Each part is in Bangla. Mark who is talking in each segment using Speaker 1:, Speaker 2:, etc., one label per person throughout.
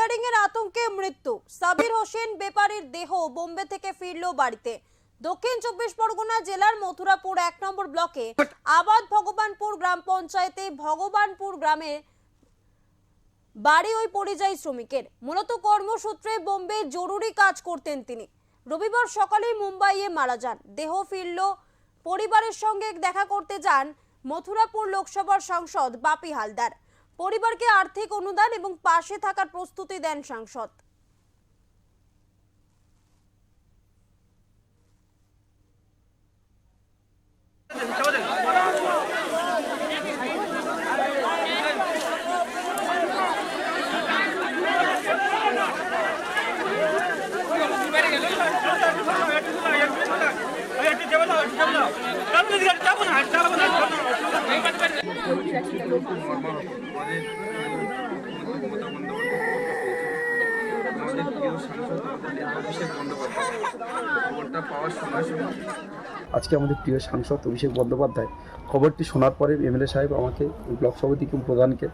Speaker 1: লোডশেডিং এর আতঙ্কে মৃত্যু। সাবির হোসেন বেপারীর দেহ বোম্বে থেকে ফিরল বাড়িতে। দক্ষিণ 24 পরগনা জেলার মথুরাপুর 1 নম্বর ব্লকে আবাদ ভগবানপুর গ্রাম পঞ্চায়েতে ভগবানপুর গ্রামে বাড়ি ওই পরিযায়ী শ্রমিকের। মূলত কর্মসূত্রে বোম্বে জরুরি কাজ করতেন তিনি। রবিবার সকালে মুম্বাইয়ে মারা যান। দেহ ফিরল। পরিবারের সঙ্গে দেখা করতে যান মথুরাপুর লোকসভার সাংসদ বাপি হালদার। পরিবারকে আর্থিক অনুদান এবং পাশে থাকার প্রস্তুতি দেন সাংসদ।
Speaker 2: আজকে আমাদের প্রিয় সাংসদ অভিষেক বন্দ্যোপাধ্যায় খবরটি শোনার পরে এমএলএ সাহেব আমাকে ব্লক সভাপতি প্রধানকে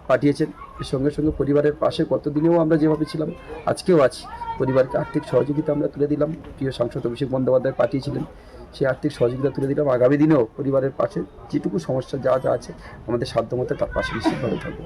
Speaker 2: পাঠিয়েছেন। এর সঙ্গে সঙ্গে পরিবারের পাশে গতদিনেও আমরা যেভাবে ছিলাম আজকেও আছি। পরিবারকে আর্থিক সহযোগিতা আমরা তুলে দিলাম। প্রিয় সাংসদ অভিষেক বন্দ্যোপাধ্যায় পাঠিয়েছিলেন, সেই আর্থিক সহযোগিতা তুলে দিলাম। আগামী দিনেও পরিবারের পাশে যেটুকু সমস্যা যা আছে আমাদের সাধ্যমতো তার পাশে নিশ্চিতভাবে থাকবো।